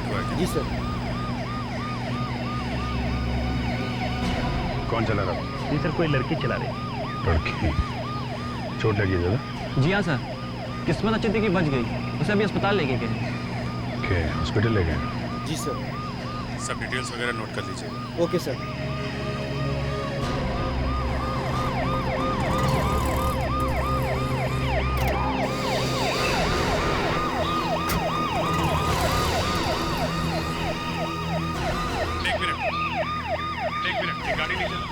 Accident हुआ है? जी sir. कौन चला रहा था? जी सर, कोई लड़की चला रही। लड़की? चोट लगी है ज़्यादा? जी हाँ सर, किस्मत अच्छी थी कि बच गई। उसे अभी अस्पताल लेके गए। ओके, हॉस्पिटल ले गए? जी सर। सब डिटेल्स वगैरह नोट कर लीजिए। Okay sir. एक मिनट, ये गाड़ी नहीं चला।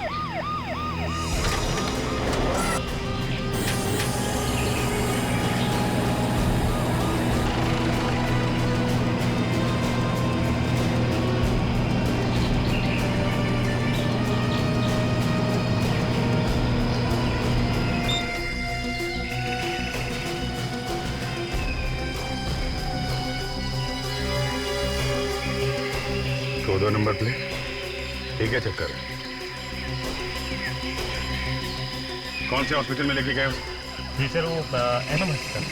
दो नंबर प्लेट, ठीक है। चक्कर कौन से हॉस्पिटल में लेके गए? जी सर, वो MM hospital.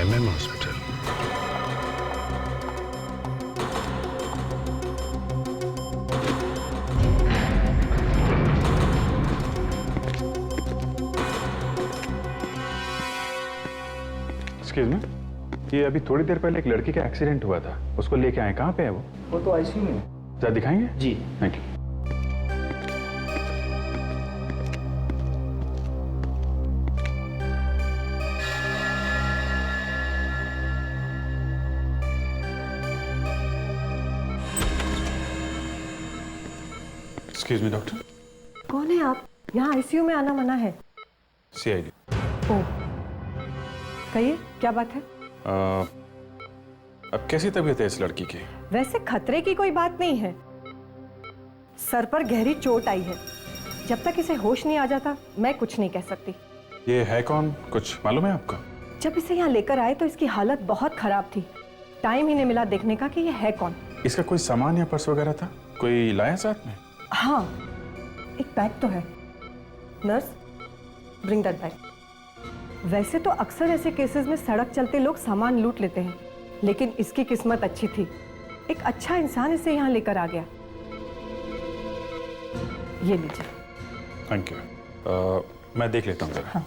MM hospital? Excuse me, ये अभी थोड़ी देर पहले एक लड़की का एक्सीडेंट हुआ था, उसको लेके आए। कहाँ पे है वो? वो तो आईसीयू में है। जरा दिखाएंगे? जी। Thank you. Excuse me doctor. कौन है आप? यहाँ आईसीयू में आना मना है। CID। ओह, कहिए क्या बात है? अब कैसी तबीयत है इस लड़की की? वैसे खतरे की कोई बात नहीं है। सर पर गहरी चोट आई है। जब तक इसे होश नहीं आ जाता मैं कुछ नहीं कह सकती। ये है कौन, कुछ मालूम है आपको? जब इसे यहाँ लेकर आए तो इसकी हालत बहुत खराब थी। टाइम ही नहीं मिला देखने का कि ये है कौन। इसका कोई सामान या पर्स वगैरह था? कोई लाया साथ में? हाँ, एक बैग तो है। Nurse, bring that bag. वैसे तो अक्सर ऐसे केसेस में सड़क चलते लोग सामान लूट लेते हैं, लेकिन इसकी किस्मत अच्छी थी। एक अच्छा इंसान इसे यहाँ लेकर आ गया। ये लीजिए। Thank you. मैं देख लेता हूँ जरा। हाँ।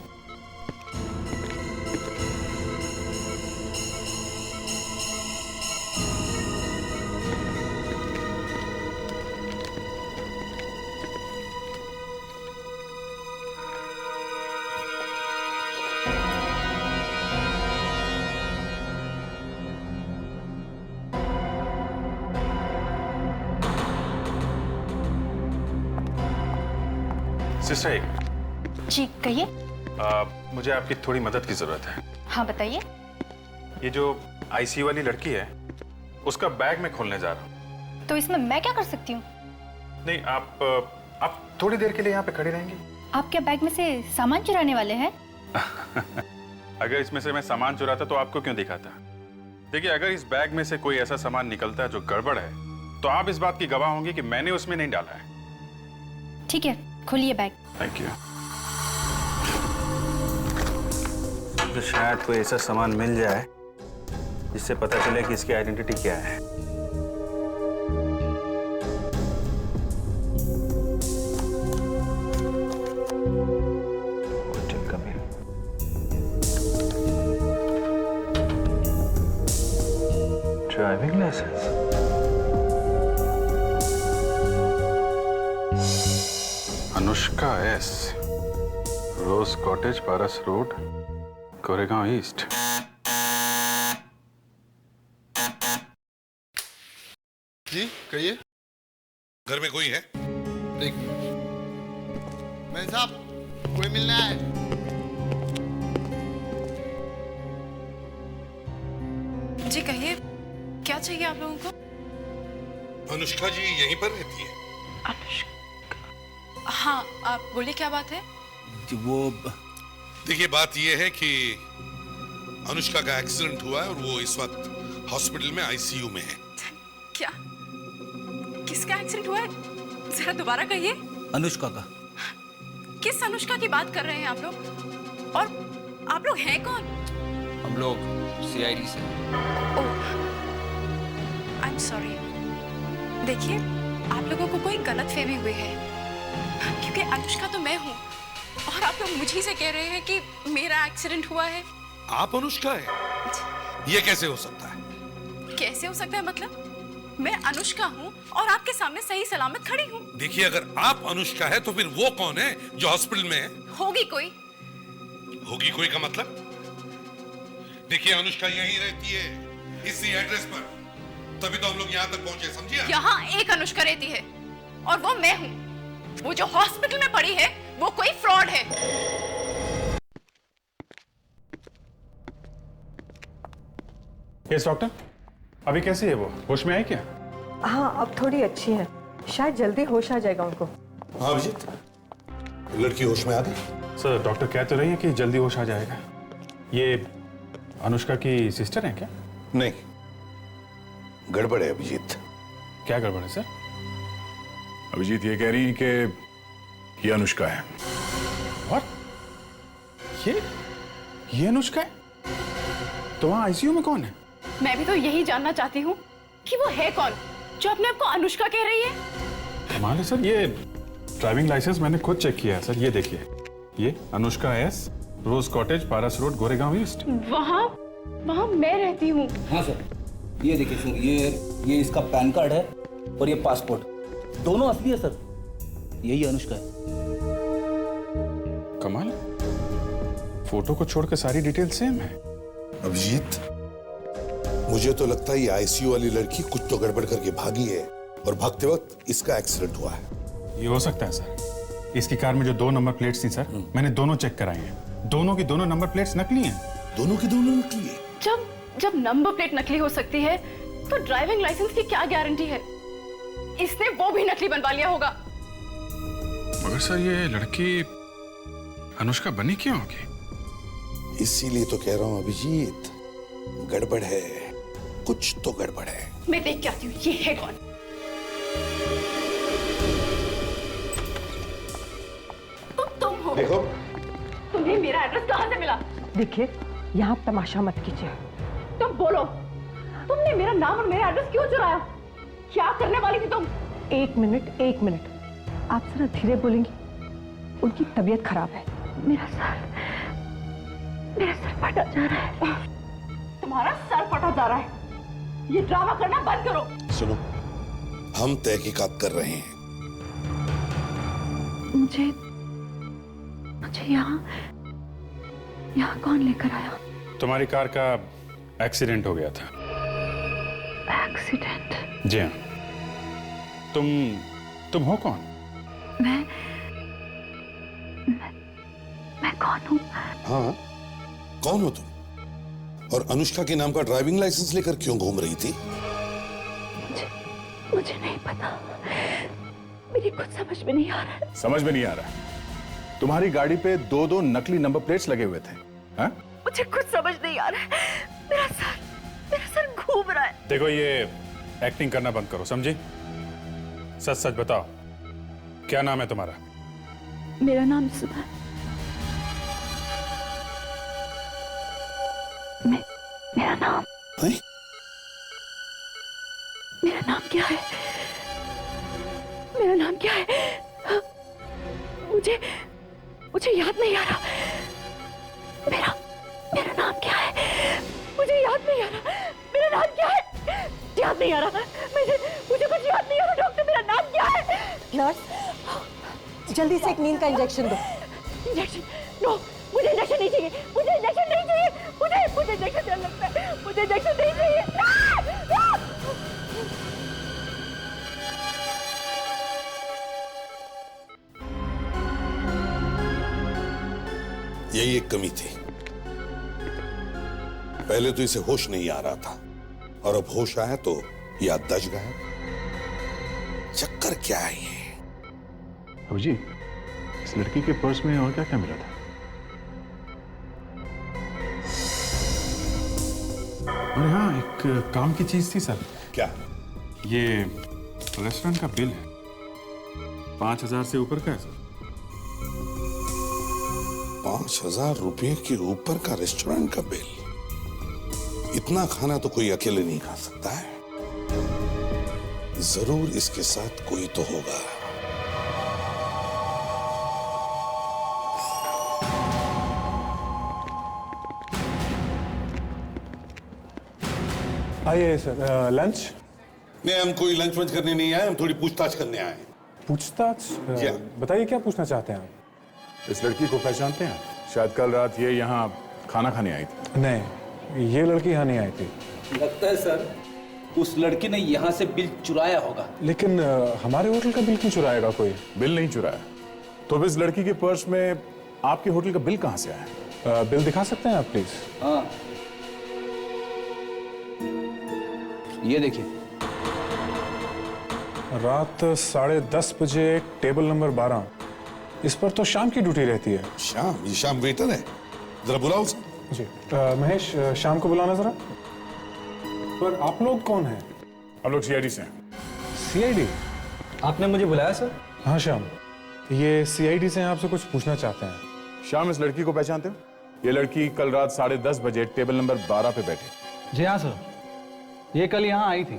सिस्टर, एक जी कहिए। मुझे आपकी थोड़ी मदद की जरूरत है। हाँ बताइए। ये जो ICU वाली लड़की है, उसका बैग मैं खोलने जा रहा हूँ। तो इसमें मैं क्या कर सकती हूँ? नहीं, आप थोड़ी देर के लिए यहाँ पे खड़ी रहेंगी? आप क्या बैग में से सामान चुराने वाले हैं? अगर इसमें से मैं सामान चुराता तो आपको क्यों दिखाता? देखिए, अगर इस बैग में से कोई ऐसा सामान निकलता है जो गड़बड़ है, तो आप इस बात की गवाह होंगी कि मैंने उसमें नहीं डाला है। ठीक है, खोलिए बैग। Thank you. तो शायद कोई ऐसा सामान मिल जाए जिससे पता चले कि इसकी आइडेंटिटी क्या है। होटल का bill, driving licence, Anushka S, rose cottage, Paras road, Koregaon east. जी कहिए। घर में कोई है? देख मैं साहब, कोई मिलना है? जी कहिए, क्या चाहिए आप लोगों को? अनुष्का जी यहीं पर रहती है? अनुष्का? हाँ, आप बोलिए क्या बात है? वो देखिए, बात यह है कि अनुष्का का एक्सीडेंट हुआ है और वो इस वक्त हॉस्पिटल में ICU में है। क्या? किसका एक्सीडेंट हुआ है? जरा दोबारा कहिए। अनुष्का का। किस अनुष्का की बात कर रहे हैं आप लोग? और आप लोग हैं कौन? हम लोग CID से। ओह, देखिए, आप लोगों को कोई गलतफहमी हुई है, क्योंकि अनुष्का तो मैं हूँ और आप लोग मुझे से कह रहे हैं कि मेरा एक्सीडेंट हुआ है। आप अनुष्का है? ये कैसे हो सकता है? कैसे हो सकता है मतलब? मैं अनुष्का हूँ और आपके सामने सही सलामत खड़ी हूँ। देखिए, अगर आप अनुष्का है तो फिर वो कौन है जो हॉस्पिटल में है? होगी कोई। होगी कोई का मतलब? देखिए, अनुष्का यहीं रहती है, इसी एड्रेस पर, तभी तो हम लोग यहाँ तक पहुंचे, समझिए? यहाँ एक अनुष्का रहती है और वो मैं हूँ। वो जो हॉस्पिटल में पड़ी है वो कोई फ्रॉड है। यस डॉक्टर, अभी कैसी है वो? होश में आई क्या? हाँ, अब थोड़ी अच्छी है, शायद जल्दी होश आ जाएगा उनको। हाँ अभिजीत, लड़की होश में आ गई? सर, डॉक्टर कह तो रही है कि जल्दी होश आ जाएगा। ये अनुष्का की सिस्टर है क्या? नहीं, गड़बड़ है अभिजीत। क्या गड़बड़ है सर? अभिजीत ये कह रही है कि ये अनुष्का है। और ये अनुष्का है? तो वहां आईसीयू में कौन है? मैं भी तो यही जानना चाहती हूँ कि वो है कौन जो अपने आप को अनुष्का कह रही है। कमाल है सर, ये ड्राइविंग लाइसेंस मैंने खुद चेक किया है सर। ये देखिए, ये अनुष्का एस, रोज cottage, Paras road, Goregaon east. वहाँ मैं रहती हूँ। हाँ सर, ये देखिए सर, ये इसका पैन कार्ड है और ये पासपोर्ट, दोनों असली है सर। यही अनुष्का है। कमाल, फोटो को छोड़कर सारी डिटेल सेम है। अभिजीत, मुझे तो लगता है ये आईसीयू वाली लड़की कुछ तो गड़बड़ करके भागी है और भागते वक्त इसका एक्सीडेंट हुआ है। ये हो सकता है सर। इसकी कार में जो 2 नंबर प्लेट्स थी सर, मैंने दोनों चेक कराई हैं। दोनों की दोनों नंबर प्लेट्स नकली हैं। दोनों की दोनों नकली है? जब नंबर प्लेट नकली हो सकती है तो ड्राइविंग लाइसेंस की क्या गारंटी है? इसने वो भी नकली बनवा लिया होगा। मगर सर, ये लड़की अनुष्का बनी क्यों होगी? इसीलिए तो कह रहा हूं अभिजीत, गड़बड़ है, कुछ तो गड़बड़ है। मैं देख के आती हूँ ये है कौन। तुम हो? देखो, तुम्हें मेरा एड्रेस कहाँ से मिला? देखिए, यहाँ तमाशा मत कीजिए। तुम बोलो, तुमने मेरा नाम और मेरा एड्रेस क्यों चुराया? क्या करने वाली थी तुम? एक मिनट, आप जरा धीरे बोलेंगी? उनकी तबीयत खराब है। मेरा सर फटा जा रहा है। तुम्हारा सर फटा जा रहा है। ये ड्रामा करना बंद करो। सुनो, हम तहकीकात कर रहे हैं। मुझे यहाँ कौन लेकर आया? तुम्हारी कार का एक्सीडेंट हो गया था। एक्सीडेंट? जी हाँ। तुम हो कौन? मैं कौन हूँ? हाँ, कौन हो तुम? और अनुष्का के नाम का ड्राइविंग लाइसेंस लेकर क्यों घूम रही थी? मुझे नहीं पता, मेरी कुछ समझ में नहीं आ रहा है। समझ में नहीं आ रहा है? तुम्हारी गाड़ी पे 2 नकली नंबर प्लेट्स लगे हुए थे। हाँ? मुझे कुछ समझ नहीं आ रहा है। मेरा सर घूम रहा है। देखो, ये एक्टिंग करना बंद करो, समझी? सच सच बताओ, क्या नाम है तुम्हारा? मेरा नाम सुधा है। मेरा नाम क्या है? मेरा नाम क्या है? मुझे याद नहीं आ रहा। मेरा नाम क्या है? मुझे याद नहीं आ रहा। मेरा नाम क्या है? याद नहीं आ रहा। मुझे कुछ याद नहीं आ रहा। डॉक्टर, मेरा नाम क्या है? नर्स, जल्दी से एक नींद का इंजेक्शन दो। इंजेक्शन? नो, मुझे इंजेक्शन नहीं चाहिए। मुझे इंजेक्शन नहीं चाहिए। मुझे इंजेक्शन डर लगता है। मुझे इंजेक्शन नहीं चाहिए। यही एक कमी थी। पहले तो इसे होश नहीं आ रहा था और अब होश आया तो याददाश्त गायब। चक्कर क्या है ये? अभिजीत, इस लड़की के पर्स में और क्या क्या मिला था? अरे हाँ, एक काम की चीज थी सर। क्या? ये रेस्टोरेंट का बिल है, 5,000 से ऊपर का है सर। 5,000 रुपए के ऊपर का रेस्टोरेंट का बिल? इतना खाना तो कोई अकेले नहीं खा सकता है। जरूर इसके साथ कोई तो होगा। आइए सर, लंच? नहीं, हम कोई लंच वंच करने नहीं आए, हम थोड़ी पूछताछ करने आए। पूछताछ? क्या? बताइए क्या पूछना चाहते हैं आप? इस लड़की को पहचानते हैं? शायद कल रात ये यहाँ खाना खाने आई थी। नहीं, ये लड़की यहाँ नहीं आई थी। लगता है सर उस लड़की ने यहाँ से बिल चुराया होगा। लेकिन हमारे होटल का बिल क्यों चुराएगा कोई? बिल नहीं चुराया तो इस लड़की के पर्स में आपके होटल का बिल कहाँ से आया? बिल दिखा सकते हैं आप प्लीज? हाँ, ये देखिए। रात 10:30 बजे टेबल नंबर 12। इस पर तो शाम की ड्यूटी रहती है। शाम? ये शाम वेटर है, जरा बुलाओ उसे। जी महेश, शाम को बुलाना जरा। पर आप लोग कौन हैं? हम लोग सीआईडी से हैं। सीआईडी? आपने मुझे बुलाया सर? हाँ श्याम, ये सीआईडी से आपसे कुछ पूछना चाहते हैं। शाम, इस लड़की को पहचानते हो? ये लड़की कल रात 10:30 बजे टेबल नंबर 12 पे बैठी। जी हाँ सर, ये कल यहाँ आई थी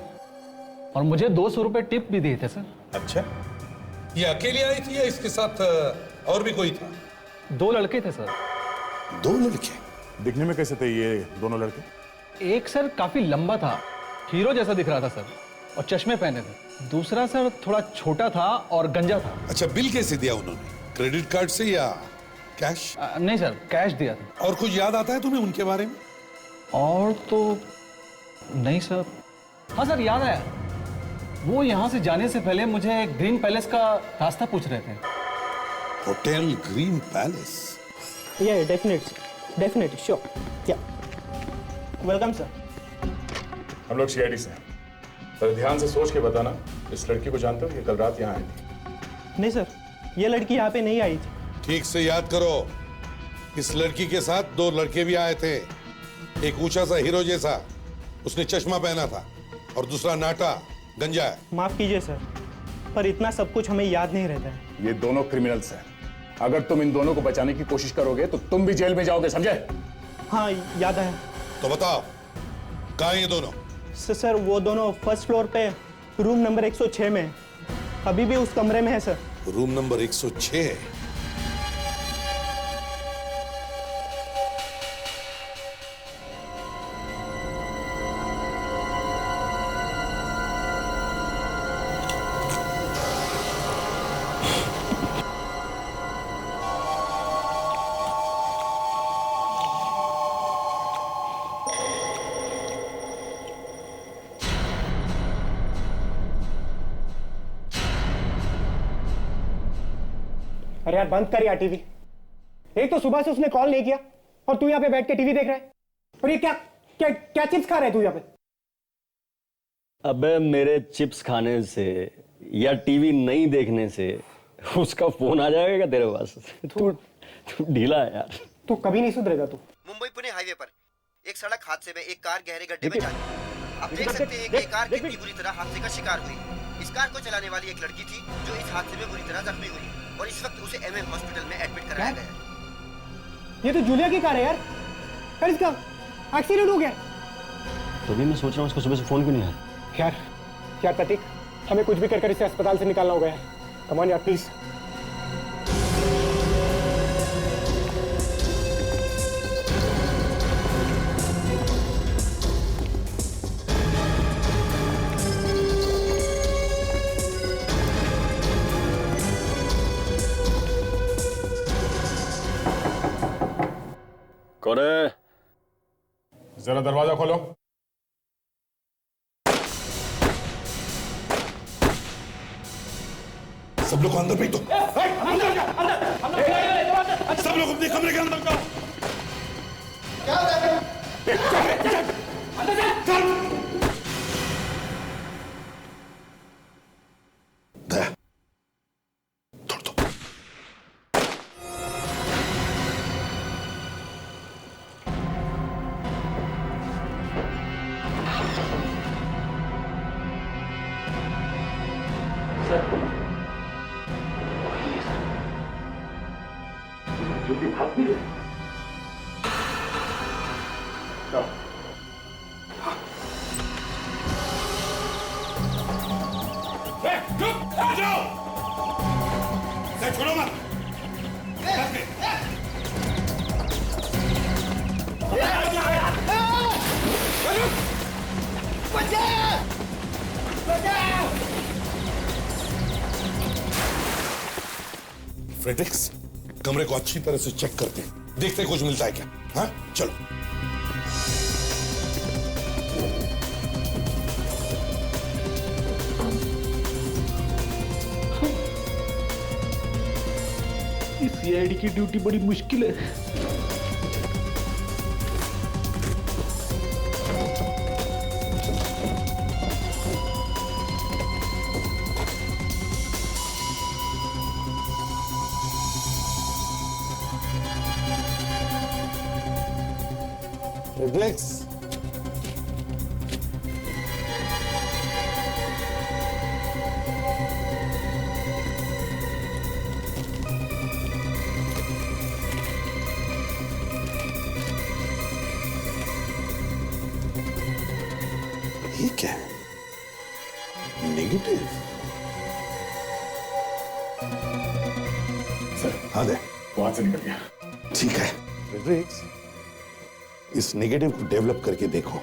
और मुझे 200 रुपए टिप भी दिए थे सर। अच्छा, ये अकेली आई थी या इसके साथ और भी कोई था? 2 लड़के थे सर। 2 लड़के? दिखने में कैसे थे ये दोनों लड़के? एक सर काफी लंबा था, हीरो जैसा दिख रहा था सर, और चश्मे पहने थे। दूसरा सर थोड़ा छोटा था और गंजा था। अच्छा, बिल कैसे दिया उन्होंने? क्रेडिट कार्ड से या कैश? नहीं सर, कैश दिया था। और कुछ याद आता है तुम्हें उनके बारे में? और तो नहीं सर। हाँ सर, याद आया, वो यहाँ से जाने से पहले मुझे ग्रीन पैलेस का रास्ता पूछ रहे थे। Hotel green palace? Yeah, definitely, sure. Yeah. Welcome, sir. हम लोग सीआईडी से हैं। पर ध्यान से सोच के बताना, इस लड़की को जानते हो? ये कल रात यहाँ आई थी। नहीं सर, ये लड़की यहाँ पे नहीं आई थी। ठीक से याद करो, इस लड़की के साथ 2 लड़के भी आए थे। एक ऊंचा सा हीरो जैसा, उसने चश्मा पहना था, और दूसरा नाटा, गंजा है। माफ कीजिए सर, पर इतना सब कुछ हमें याद नहीं रहता है। ये दोनों क्रिमिनल्स हैं। अगर तुम इन दोनों को बचाने की कोशिश करोगे तो तुम भी जेल में जाओगे, समझे? हाँ, याद आया। तो बताओ, कहाँ हैं ये दोनों? सर, वो दोनों फर्स्ट फ्लोर पे रूम नंबर 106 में है। अभी भी उस कमरे में है सर। Room number 106? अरे यार, बंद कर यार टीवी। एक तो सुबह से उसने कॉल नहीं किया और तू यहाँ पे बैठ के टीवी देख रहा है। और ये क्या क्या क्या चिप्स खा रहा है तू यहाँ पे? अबे मेरे चिप्स खाने से या टीवी नहीं देखने से उसका फोन आ जाएगा तेरे पास? तू ढीला है यार। तू कभी नहीं सुधरेगा तू। मुंबई पुणे हाईवे पर एक सड़क हादसे में एक कार गहरे गड्ढे में जा गिरी। आप देख सकते हैं कि कार कितनी बुरी तरह हादसे का शिकार हुई। इस कार को चलाने वाली एक लड़की थी जो इस हादसे में बुरी तरह जख्मी हुई और इस वक्त उसे एमएम हॉस्पिटल में एडमिट कराया गया। ये तो जूलिया की कार है यार। यार, इसका एक्सीडेंट हो गया। तो भी मैं सोच रहा हूँ उसको सुबह से फोन क्यों नहीं आया। यार प्रतीक, हमें कुछ भी कर इसे अस्पताल से निकालना होगा यार। कम ऑन यार, प्लीज। कौन है? जरा दरवाजा खोलो। सब लोग अंदर भेज दो। सब लोग अपने कमरे के अंदर जाओ। छोड़ो मत। फ्रेडरिक्स, कमरे को अच्छी तरह से चेक करते हैं, देखते हैं कुछ मिलता है क्या। हाँ चलो। सीआईडी की ड्यूटी बड़ी मुश्किल है। फ्रेडरिक्स, ये क्या है? नेगेटिव? सर हाँ दे। वो हाथ से निकल गया। ठीक है फ्रेडरिक्स, इस नेगेटिव को डेवलप करके देखो।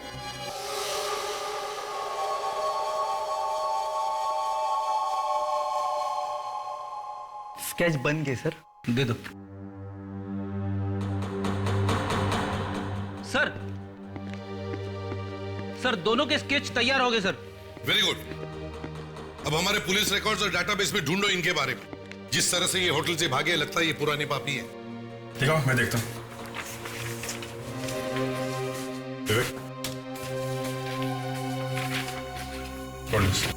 स्केच बन गए सर। दे दो सर। सर दोनों के स्केच तैयार हो गए सर। Very good. अब हमारे पुलिस रिकॉर्ड्स और डाटाबेस में ढूंढो इनके बारे में। जिस तरह से ये होटल से भागे, लगता है ये पुराने पापी है। ठीक है, मैं देखता हूं। विवेक, पुलिस।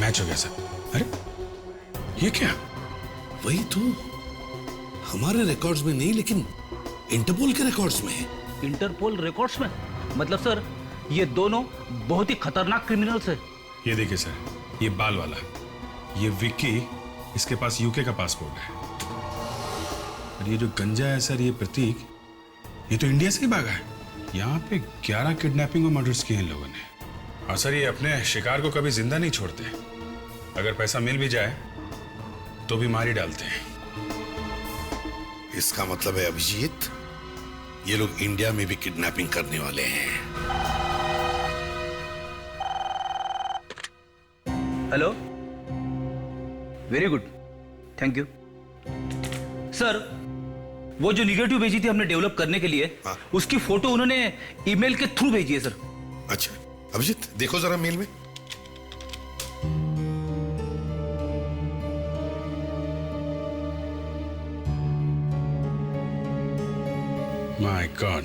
मैच हो गया सर। अरे ये क्या? वही तो, हमारे रिकॉर्ड्स में नहीं लेकिन इंटरपोल के रिकॉर्ड्स में है। इंटरपोल रिकॉर्ड्स में? मतलब सर ये दोनों बहुत ही खतरनाक क्रिमिनल्स है। ये देखिए सर, ये बाल वाला, ये विक्की, इसके पास यूके का पासपोर्ट है। और ये जो गंजा है सर, ये प्रतीक, ये तो इंडिया से ही भागा है। यहाँ पे 11 किडनैपिंग और मर्डर्स किए हैं लोगों ने। और सर ये अपने शिकार को कभी जिंदा नहीं छोड़ते। अगर पैसा मिल भी जाए तो भी मार ही डालते हैं। इसका मतलब है अभिजीत, ये लोग इंडिया में भी किडनैपिंग करने वाले हैं। Hello, very good, thank you sir. वो जो निगेटिव भेजी थी हमने डेवलप करने के लिए, उसकी फोटो उन्होंने ईमेल के थ्रू भेजी है सर। अच्छा अभिजीत, देखो जरा मेल में। माय गॉड,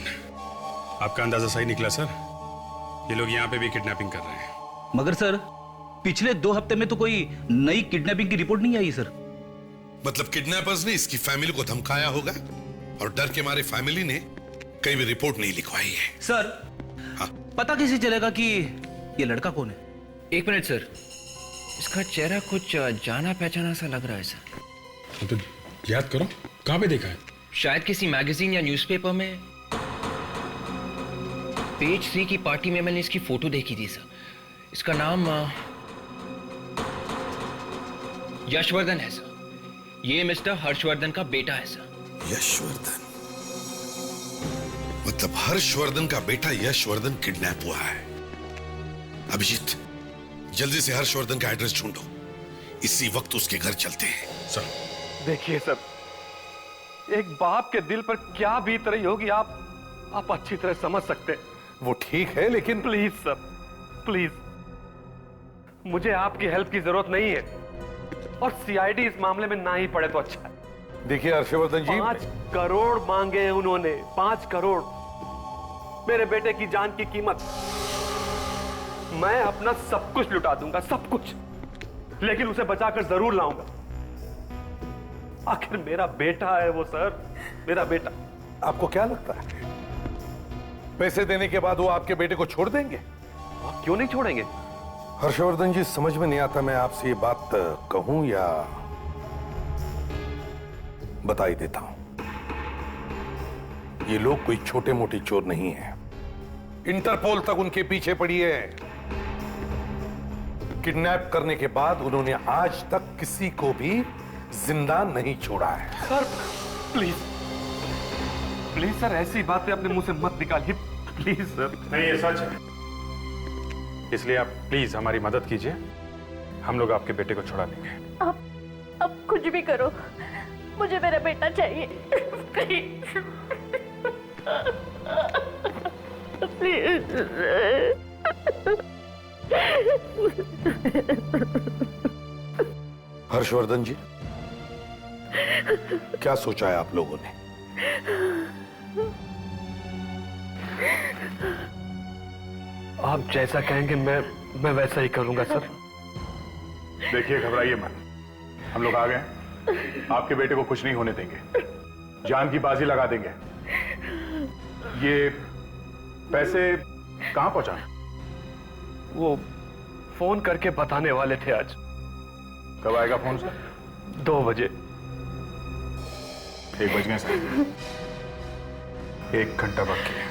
आपका अंदाजा सही निकला सर। ये लोग यहाँ पे भी किडनैपिंग कर रहे हैं। मगर सर पिछले 2 हफ्ते में तो कोई नई किडनैपिंग की रिपोर्ट नहीं आई सर। मतलब किडनैपर्स ने इसकी फैमिली को धमकाया होगा और डर के मारे फैमिली ने कहीं भी रिपोर्ट नहीं लिखवाई है। सर पता कैसे चलेगा कि ये लड़का कौन है? 1 मिनट सर, इसका चेहरा कुछ जाना पहचाना सा लग रहा है सर। तो याद करो, कहाँ पे देखा है? शायद किसी मैगजीन या न्यूज़पेपर में। पेज 3 की पार्टी में मैंने इसकी फोटो देखी थी सर। इसका नाम यशवर्धन है सर। ये मिस्टर हर्षवर्धन का बेटा है सर। यशवर्धन? मतलब हर्षवर्धन का बेटा यशवर्धन किडनैप हुआ है। अभिजीत, जल्दी से हर्षवर्धन का एड्रेस ढूंढो, इसी वक्त उसके घर चलते हैं। सर देखिए सर, एक बाप के दिल पर क्या बीत रही होगी आप अच्छी तरह समझ सकते हैं। वो ठीक है लेकिन प्लीज सर, प्लीज, मुझे आपकी हेल्प की जरूरत नहीं है और सीआईडी इस मामले में ना ही पड़े तो अच्छा है। देखिए हर्षवर्धन जी, 5 करोड़ मांगे हैं उन्होंने, 5 करोड़, मेरे बेटे की जान की कीमत। मैं अपना सब कुछ लुटा दूंगा, सब कुछ, लेकिन उसे बचाकर जरूर लाऊंगा। आखिर मेरा बेटा है वो सर, मेरा बेटा। आपको क्या लगता है पैसे देने के बाद वो आपके बेटे को छोड़ देंगे? आप क्यों नहीं छोड़ेंगे? हर्षवर्धन जी, समझ में नहीं आता मैं आपसे ये बात कहूं या बता ही देता हूं। ये लोग कोई छोटे मोटे चोर नहीं हैं। इंटरपोल तक उनके पीछे पड़ी है। किडनैप करने के बाद उन्होंने आज तक किसी को भी जिंदा नहीं छोड़ा है। सर प्लीज प्लीज सर, ऐसी बातें अपने मुंह से मत निकालिए प्लीज सर। नहीं, ये सच है, इसलिए आप प्लीज हमारी मदद कीजिए। हम लोग आपके बेटे को छुड़ा देंगे। अब कुछ भी करो, मुझे मेरा बेटा चाहिए प्लीज प्लीज। हर्षवर्धन जी, क्या सोचा है आप लोगों ने? आप जैसा कहेंगे मैं वैसा ही करूंगा सर। देखिए, घबराइए मत, हम लोग आ गए। आपके बेटे को कुछ नहीं होने देंगे, जान की बाजी लगा देंगे। ये पैसे कहां पहुंचाए? वो फोन करके बताने वाले थे आज। कब आएगा फोन से? 2 बजे। 1 बज गए सर, 1 घंटा बाकी है।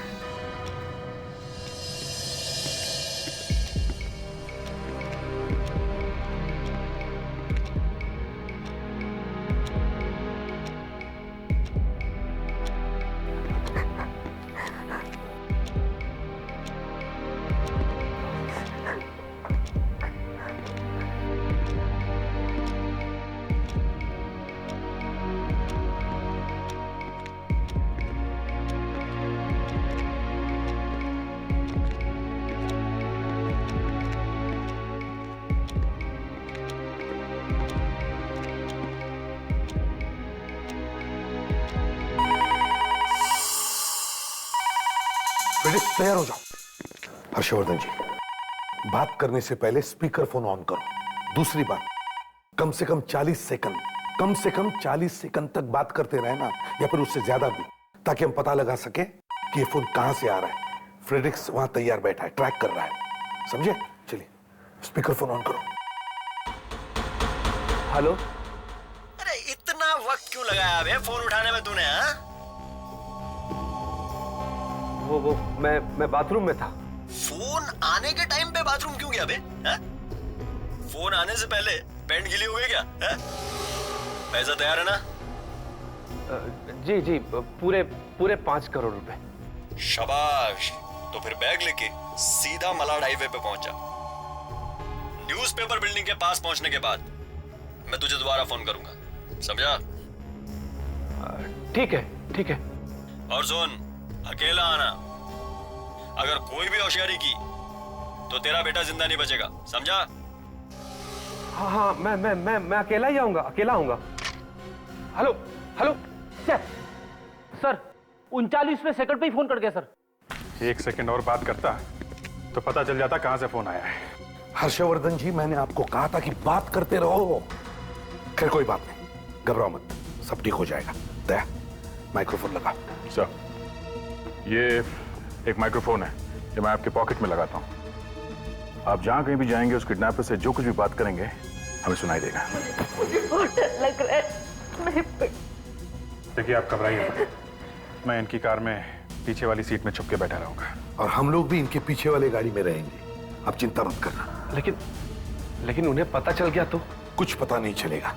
तैयार हो जाओ। हर्षवर्धन जी, बात करने से पहले स्पीकर फोन ऑन करो। दूसरी बात, कम से कम 40 सेकंड तक बात करते रहना, या फिर उससे ज्यादा भी, ताकि हम पता लगा सके कि ये फोन कहां से आ रहा है। फ्रेडरिक्स वहां तैयार बैठा है, ट्रैक कर रहा है, समझे? चलिए स्पीकर फोन ऑन करो। हेलो। अरे इतना वक्त क्यों लगाया बे फोन उठाने में तूने? हाँ, वो मैं बाथरूम में था। फोन आने के टाइम पे बाथरूम क्यों गया बे? फोन आने से पहले पैंट गीली हो गई क्या? पैसा तैयार है ना? जी पूरे 5 करोड़ रुपए। शाबाश, तो फिर बैग लेके सीधा मलाड हाईवे पे पहुंचा। न्यूज़पेपर बिल्डिंग के पास पहुंचने के बाद मैं तुझे दोबारा फोन करूंगा, समझा? ठीक है। और सुन, अकेला आना। अगर कोई भी होशियारी की तो तेरा बेटा जिंदा नहीं बचेगा, समझा? हाँ, मैं अकेला ही आऊंगा, हेलो सर 39वें सेकंड पे ही फोन कर गया सर। 1 सेकंड और बात करता तो पता चल जाता कहां से फोन आया है। हर्षवर्धन जी, मैंने आपको कहा था कि बात करते रहो। खैर कोई बात नहीं, घबराओ मत, सब ठीक हो जाएगा। दया, माइक्रोफोन लगा। सर, ये एक माइक्रोफोन है, जो मैं आपके पॉकेट में लगाता हूं। आप जहां कहीं भी जाएंगे, उस किडनैपर से जो कुछ भी बात करेंगे हमें सुनाई देगा। मुझे बहुत डर लग रहा है। देखिए, आप घबराइए मत, मैं इनकी कार में पीछे वाली सीट में छुप के बैठा रहूंगा। और हम लोग भी इनके पीछे वाले गाड़ी में रहेंगे, आप चिंता मत करना। लेकिन उन्हें पता चल गया तो? कुछ पता नहीं चलेगा।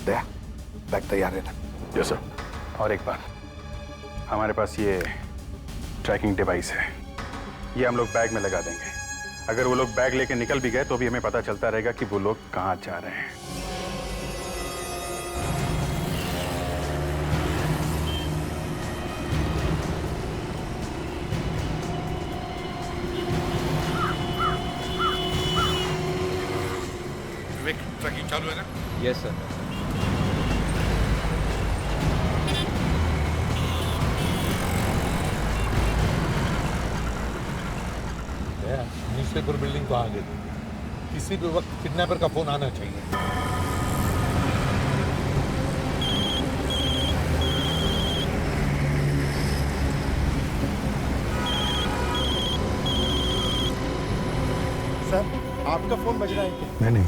दया, बैग तैयार है ना? Yes sir. और एक बात, हमारे पास ये ट्रैकिंग डिवाइस है, ये हम लोग बैग में लगा देंगे। अगर वो लोग बैग लेके निकल भी गए तो भी हमें पता चलता रहेगा कि वो लोग कहां जा रहे हैं। ट्रैकिंग चालू है ना? Yes sir. न्यूज़पेपर बिल्डिंग को आगे किसी भी वक्त किडनैपर का फोन आना चाहिए। आपका फोन बज रहा है क्या? नहीं,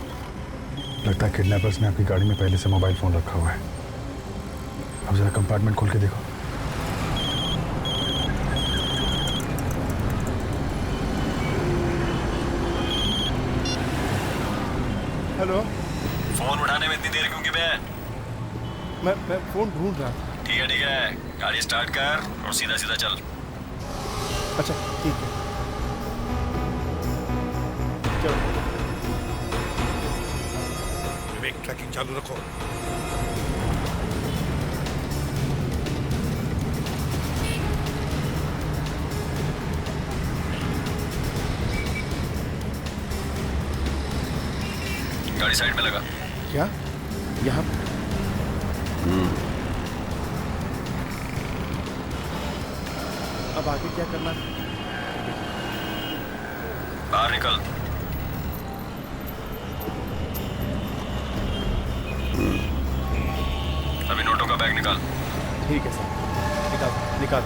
लगता है किडनैपर्स ने आपकी गाड़ी में पहले से मोबाइल फोन रखा हुआ है। अब जरा कंपार्टमेंट खोल के देखो। हेलो, फोन उठाने में इतनी देर क्यों की बे? मैं फोन ढूंढ रहा था। ठीक है, गाड़ी स्टार्ट कर और सीधा सीधा चल। अच्छा ठीक है, चलो। विवेक ट्रैकिंग चालू रखो। गाड़ी साइड में लगा। क्या? यहाँ? अब आगे क्या करना है? बाहर निकल। अभी नोटों का बैग निकाल। ठीक है सर, निकाल।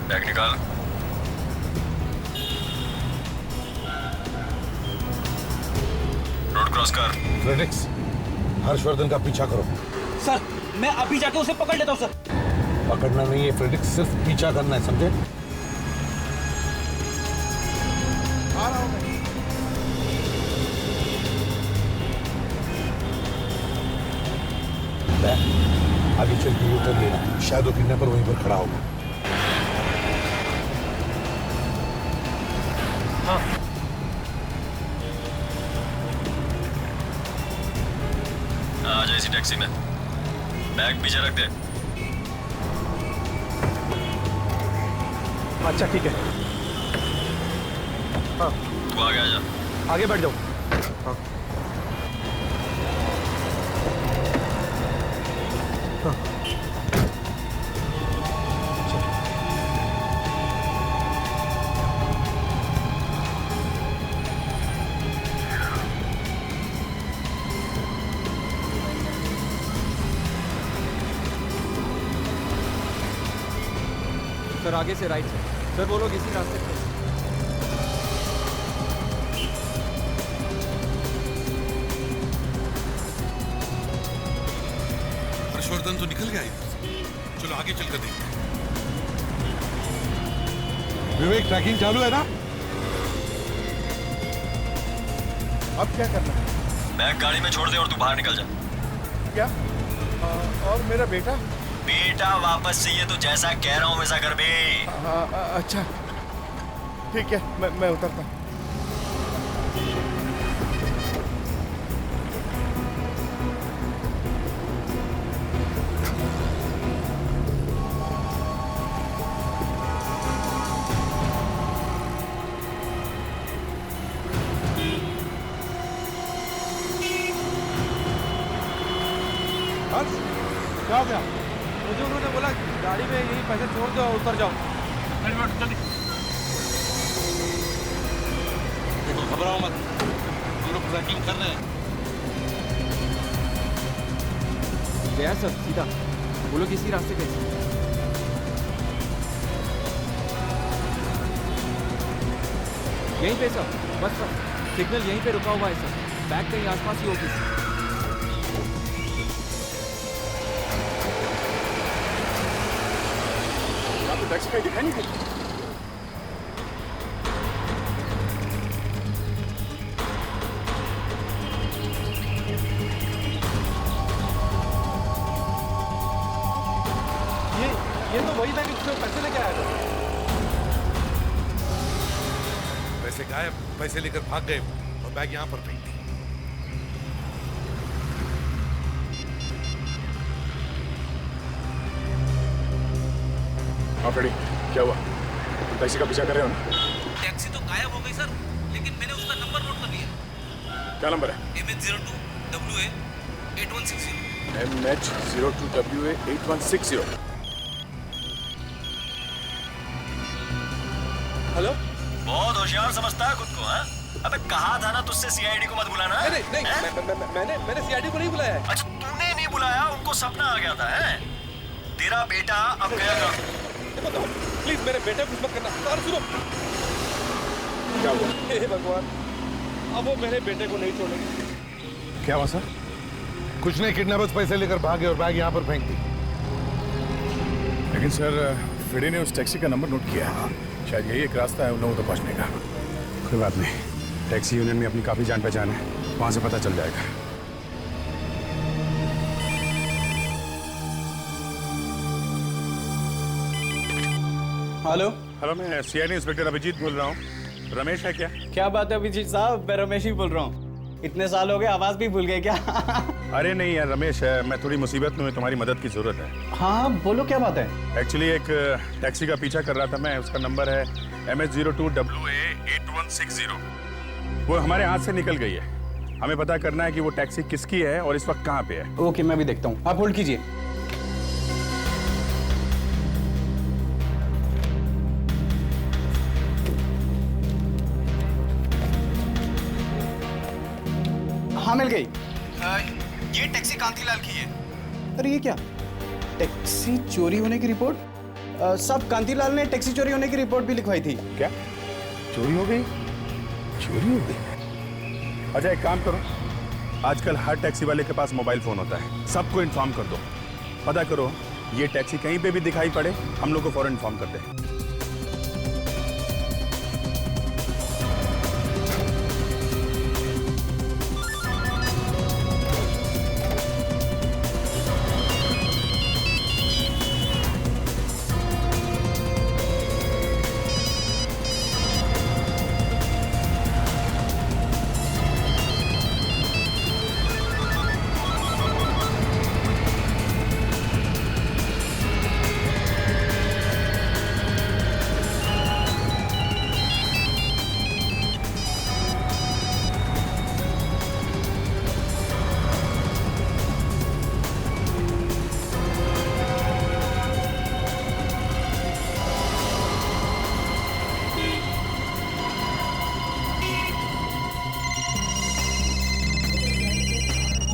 बैग निकाल। रोड क्रॉस कर। फ्रेडरिक्स, हर्षवर्धन का पीछा करो। सर, मैं अभी जाके उसे पकड़ लेता हूँ सर। पकड़ना नहीं है फ्रेडरिक्स, सिर्फ पीछा करना है, समझे? आ रहा हूँ मैं। आगे चल के यूटर्न लेना, शायद वो किडनैपर वहीं पर खड़ा होगा। हाँ। आ जा इसी टैक्सी में। बैग पीछे रख दे। अच्छा ठीक है। हाँ, तू आगे आ जा। आगे बैठ जाओ। हाँ। हाँ। सर आगे से राइट से। सर वो लोग इसी रास्ते पे। हर्षवर्धन तो निकल गया इधर से। चलो आगे चलकर देखते हैं। विवेक ट्रैकिंग चालू है ना? अब क्या करना है? बैग गाड़ी में छोड़ दे और तू बाहर निकल जा। क्या? और मेरा बेटा? बेटा वापस चाहिए तो जैसा कह रहा हूँ वैसा कर बे। अच्छा ठीक है, मैं उतरता हूँ। क्या हो गया? मुझे उन्होंने बोला गाड़ी में यही पैसे छोड़ दो और उतर जाओ। जल्दी। देखो घबराओ मत, हम लोग ट्रैकिंग कर रहे हैं। गया सर सीधा, वो लोग इसी रास्ते गए। यहीं पे सर, बस सर, सिग्नल यहीं पे रुका हुआ है सर। बैग कहीं आसपास ही होगी सर। टैक्सी पे दिखाई नहीं दी। ये तो वही बैग जिसमें पैसे लेके आया था। पैसे गायब, पैसे लेकर भाग गए और बैग यहाँ पर फेंक दी। फ्रेडी, क्या हुआ? तुम टैक्सी का पीछा कर रहे हो ना? टैक्सी तो गायब हो गई सर, लेकिन मैंने उसका नंबर नोट कर लिया। क्या नंबर है? MH02WA 8160। MH02WA 8160। हेलो? बहुत होशियार समझता है खुद को, हाँ? अबे कहा था ना तुझसे सीआईडी को मत बुलाना। नहीं, मैंने सीआईडी को नहीं बुलाया है। अच्छा तूने नहीं बुलाया, उनको सपना आ गया था है? तेरा बेटा अब गया था। प्लीज मेरे बेटे को कुछ मत करना। सर सुनो, क्या हुआ? हे भगवान, अब वो मेरे बेटे को नहीं छोड़ेंगे। क्या हुआ सर? कुछ नहीं, किडनैपर्स पैसे लेकर भागे और बैग यहाँ पर फेंक दी। लेकिन सर फिडे ने उस टैक्सी का नंबर नोट किया। शायद यही एक रास्ता है उन लोगों तक पहुंचने का। कोई बात नहीं, टैक्सी यूनियन में अपनी काफी जान पहचान है, वहां से पता चल जाएगा। हेलो हेलो, मैं सीआईडी इंस्पेक्टर अभिजीत बोल रहा हूँ। रमेश है क्या? क्या बात है अभिजीत साहब, मैं रमेश ही बोल रहा हूँ। इतने साल हो गए, आवाज भी भूल गए क्या? अरे नहीं यार रमेश है, मैं थोड़ी मुसीबत में हूँ, तुम्हारी मदद की जरूरत है। हाँ बोलो, क्या बात है? एक्चुअली एक टैक्सी का पीछा कर रहा था मैं, उसका नंबर है MS02WA8160। वो हमारे हाथ से निकल गई है। हमें पता करना है कि वो टैक्सी किसकी है और इस वक्त कहाँ पे है। ओके, मैं भी देखता हूँ, आप होल्ड कीजिए। हाँ मिल गई। ये टैक्सी कांतीलाल की है। अरे ये क्या, टैक्सी चोरी होने की रिपोर्ट? सब कांतीलाल ने टैक्सी चोरी होने की रिपोर्ट भी लिखवाई थी। क्या चोरी हो गई? चोरी हो गई? अच्छा एक काम करो, आजकल हर टैक्सी वाले के पास मोबाइल फोन होता है, सबको इन्फॉर्म कर दो। पता करो ये टैक्सी कहीं पे भी दिखाई पड़े, हम लोग को फौरन इन्फॉर्म करते हैं।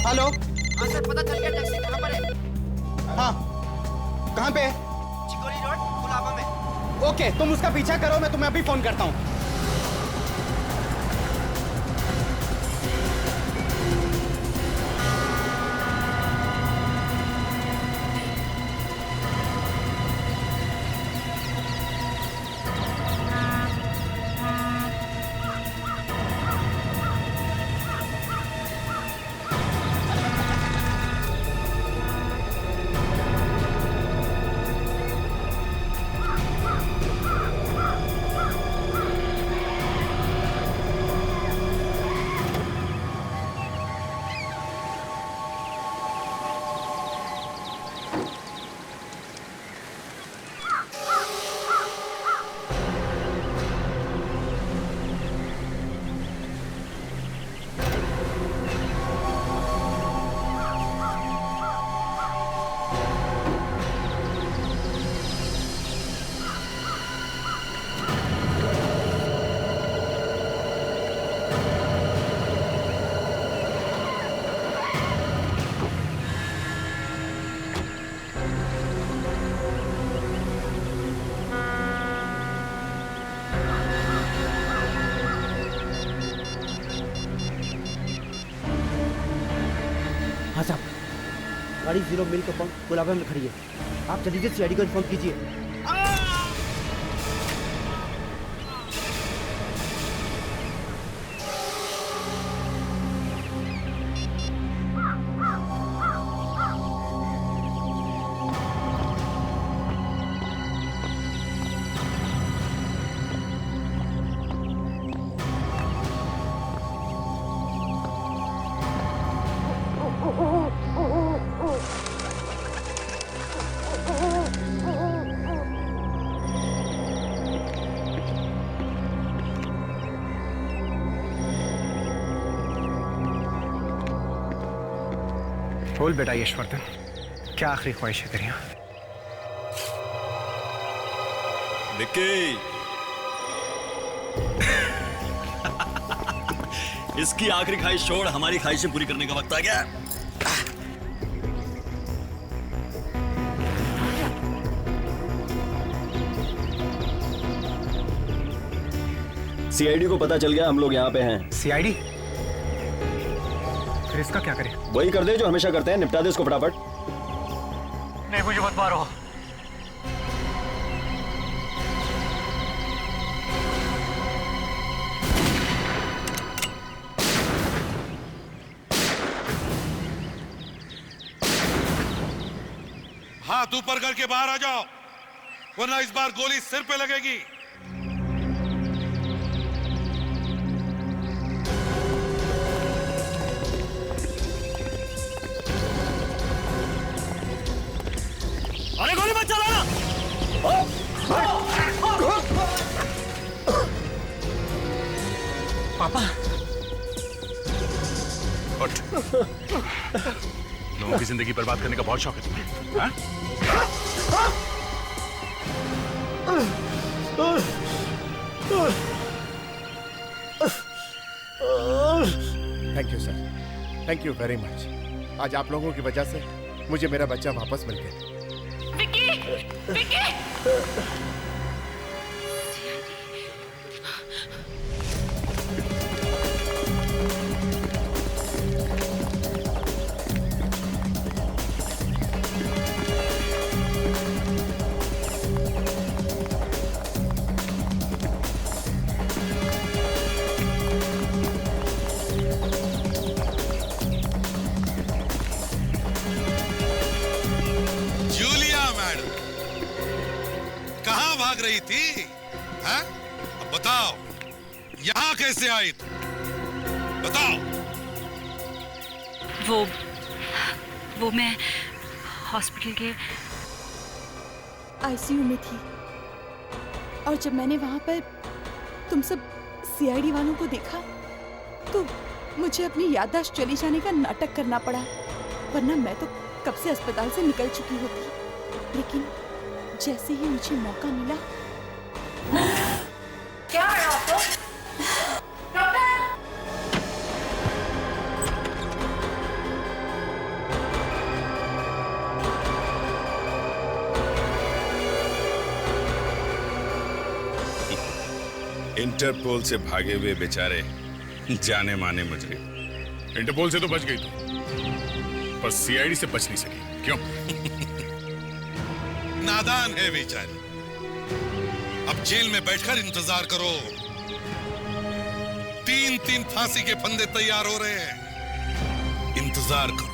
हेलो। हाँ सर, पता चल गया टैक्सी कहाँ पर है। हाँ कहाँ पे है? चिकोरी रोड, कुलाबा में। ओके, तुम उसका पीछा करो, मैं तुम्हें अभी फोन करता हूँ। हाँ साहब, गाड़ी 0 मिल का पंप कुलाबा में खड़ी है। आप जल्दी से सीआईडी को इन्फॉर्म कीजिए। बोल बेटा यशवर्धन, क्या आखिरी ख्वाहिश है तेरी? विक्की इसकी आखिरी ख्वाहिश छोड़ हमारी ख्वाहिशें पूरी करने का वक्त आ गया। सीआईडी को पता चल गया हम लोग यहाँ पे हैं। सीआईडी? फिर इसका क्या करें? वही कर दे जो हमेशा करते हैं, निपटा दे इसको फटाफट। नहीं, मुझे मत मारो। हाथ ऊपर करके बाहर आ जाओ, वरना इस बार गोली सिर पे लगेगी। अरे गोली मत चलाना। पापा उठ। लोगों की जिंदगी बर्बाद करने का बहुत शौक है तुम्हें, हाँ? Thank you sir, thank you very much. आज आप लोगों की वजह से मुझे मेरा बच्चा वापस मिल गया। विकी, विकी! भाग रही थी, हैं? अब बताओ यहां कैसे आई तुम? बताओ। वो मैं हॉस्पिटल के आईसीयू में थी और जब मैंने वहां पर तुम सब सीआईडी वालों को देखा तो मुझे अपनी याददाश्त चली जाने का नाटक करना पड़ा, वरना मैं तो कब से अस्पताल से निकल चुकी होती। लेकिन जैसे ही मुझे मौका मिला। क्या है आपको? डॉक्टर! इंटरपोल से भागे हुए बेचारे जाने माने मुजरिम। इंटरपोल से तो बच गई तू, पर सीआईडी से बच नहीं सकी। क्यों? नादान है बेचारी। अब जेल में बैठकर इंतजार करो। 3-3 फांसी के फंदे तैयार हो रहे हैं, इंतजार करो।